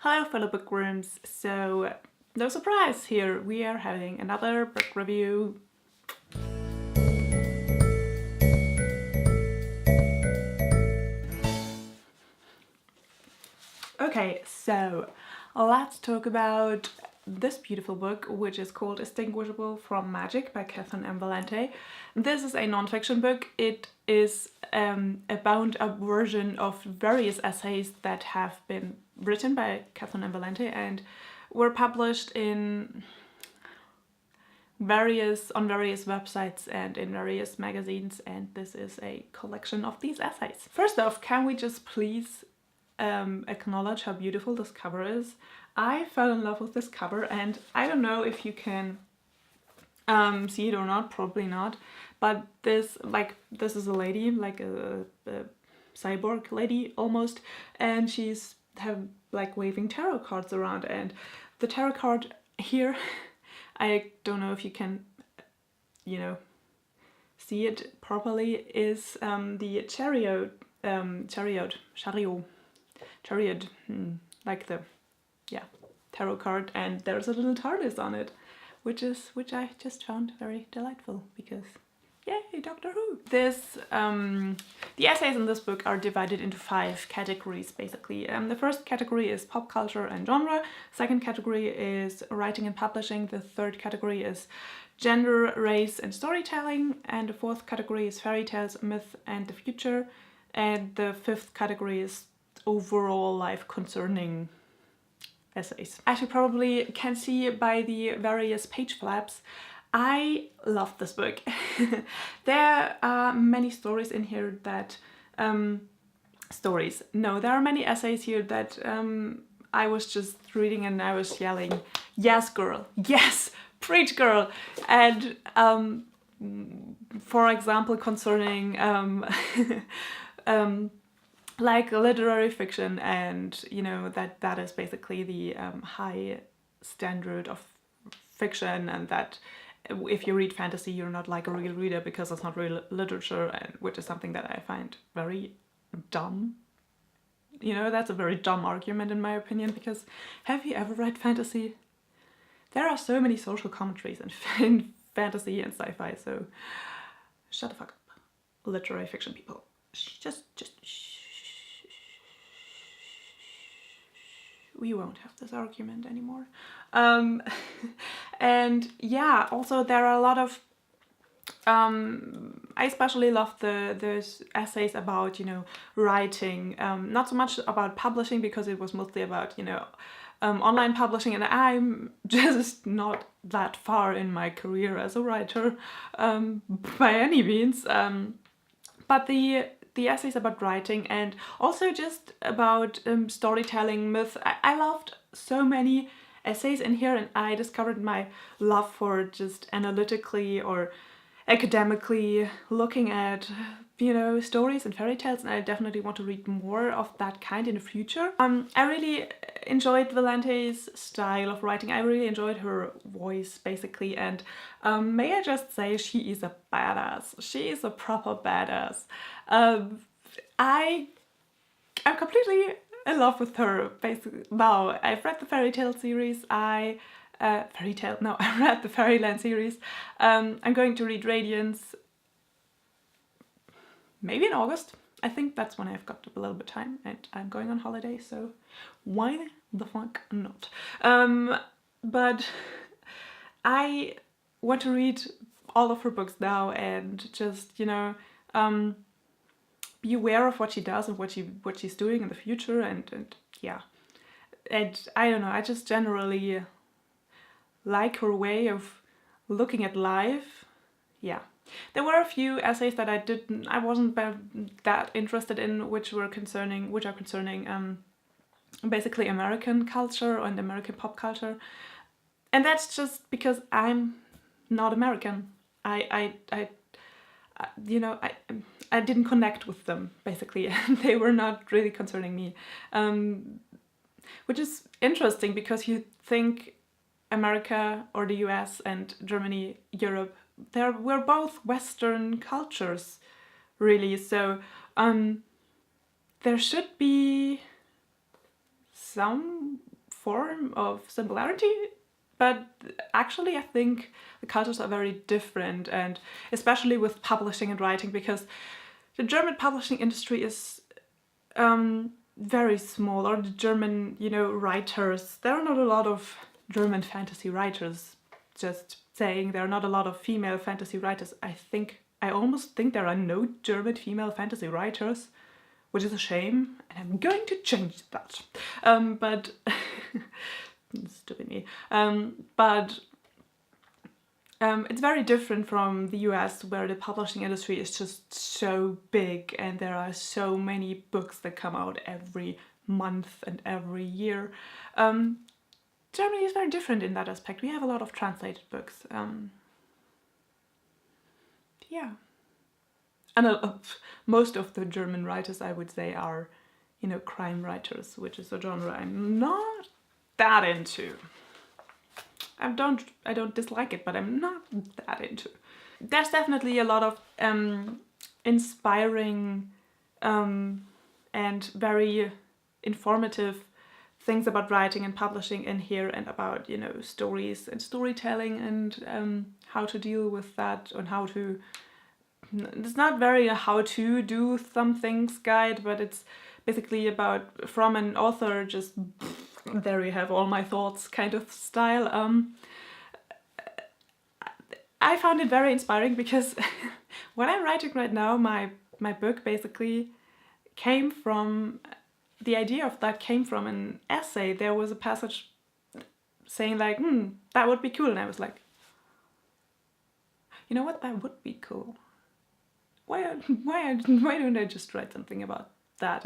Hello fellow bookworms, so no surprise here, we are having another book review. Okay, so let's talk about this beautiful book, which is called Indistinguishable from Magic by Catherynne M. Valente. This is a non-fiction book. It is a bound-up version of various essays that have been written by Catherynne M. Valente and were published in on various websites and in various magazines, and this is a collection of these essays. First off, can we just please acknowledge how beautiful this cover is? I fell in love with this cover, and I don't know if you can see it or not, probably not, but this is a lady, like a cyborg lady almost, and she's waving tarot cards around, and the tarot card here, I don't know if you can, see it properly, is the chariot, like the tarot card, and there's a little TARDIS on it, which I just found very delightful because yay, Doctor Who! The essays in this book are divided into 5 categories basically. The first category is pop culture and genre, second category is writing and publishing, the third category is gender, race and storytelling, and the fourth category is fairy tales, myth and the future, and the fifth category is overall life concerning essays. As you probably can see by the various page flaps, I love this book. There are many stories in here that... there are many essays here that I was just reading and I was yelling, yes girl, yes, preach girl! And for example, concerning like literary fiction, and that is basically the high standard of fiction, and that if you read fantasy you're not like a real reader because it's not real literature, and which is something that I find very dumb. That's a very dumb argument in my opinion, because have you ever read fantasy? There are so many social commentaries in fantasy and sci-fi, so shut the fuck up, literary fiction people. Just we won't have this argument anymore. And yeah, also there are a lot of I especially love those essays about writing, not so much about publishing because it was mostly about online publishing, and I'm just not that far in my career as a writer by any means, but the essays about writing and also just about storytelling, myth. I loved so many essays in here, and I discovered my love for just analytically or academically looking at stories and fairy tales, and I definitely want to read more of that kind in the future. I really enjoyed Valente's style of writing. I really enjoyed her voice basically, and may I just say, she is a badass. She is a proper badass. I'm completely in love with her basically. Now, I've read the fairy tale series, I read the Fairyland series. I'm going to read Radiance maybe in August. I think that's when I've got a little bit of time, and I'm going on holiday, so why the fuck not? But I want to read all of her books now and just, be aware of what she does and what she's doing in the future, and yeah. And I don't know, I just generally like her way of looking at life. Yeah. There were a few essays that I wasn't that interested in, which are concerning basically American culture and American pop culture. And that's just because I'm not American. I didn't connect with them basically, and they were not really concerning me. Which is interesting because you think America or the US and Germany, Europe, we're both Western cultures, really. So there should be some form of similarity, but actually I think the cultures are very different, and especially with publishing and writing, because the German publishing industry is very small, or the German, writers. There are not a lot of German fantasy writers. Just saying, there are not a lot of female fantasy writers. I almost think there are no German female fantasy writers, which is a shame, and I'm going to change that. But stupid me. But it's very different from the US, where the publishing industry is just so big and there are so many books that come out every month and every year. Germany is very different in that aspect. We have a lot of translated books. Yeah. And most of the German writers, I would say, are, crime writers, which is a genre I'm not that into. I don't dislike it, but I'm not that into. There's definitely a lot of inspiring and very informative things about writing and publishing in here, and about, stories and storytelling, and how to deal with that, and how to... It's not very a how to do some things guide, but it's basically about, from an author, just there you have all my thoughts kind of style. I found it very inspiring, because what I'm writing right now, my book basically came from... The idea of that came from an essay. There was a passage saying like, that would be cool, and I was like, you know what, that would be cool. Why don't I just write something about that?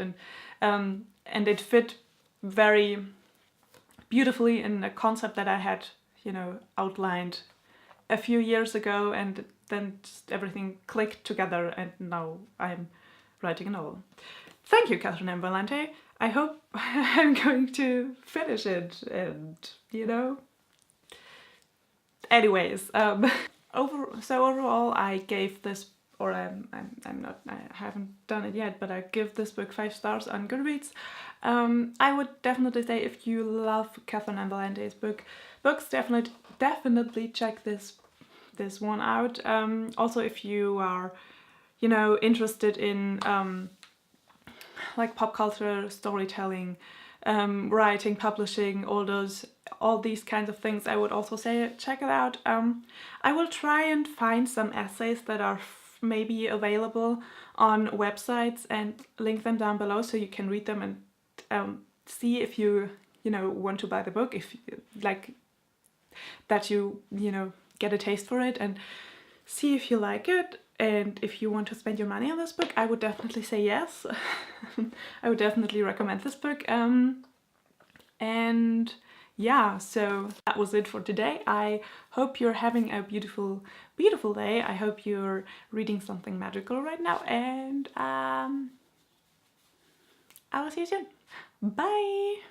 And it fit very beautifully in a concept that I had, outlined a few years ago, and then just everything clicked together, and now I'm writing a novel. Thank you, Catherynne M. Valente. I hope I'm going to finish it, and, Anyways, overall I gave this, or I haven't done it yet, but I give this book 5 stars on Goodreads. I would definitely say, if you love Catherynne M. Valente's books, definitely check this one out. Also, if you are, interested in like pop culture, storytelling, writing, publishing, all these kinds of things, I would also say check it out. I will try and find some essays that are maybe available on websites and link them down below, so you can read them and see if you want to buy the book, if like that, you get a taste for it, and see if you like it. And if you want to spend your money on this book, I would definitely say yes. I would definitely recommend this book. And yeah, so that was it for today. I hope you're having a beautiful, beautiful day. I hope you're reading something magical right now, and I will see you soon. Bye!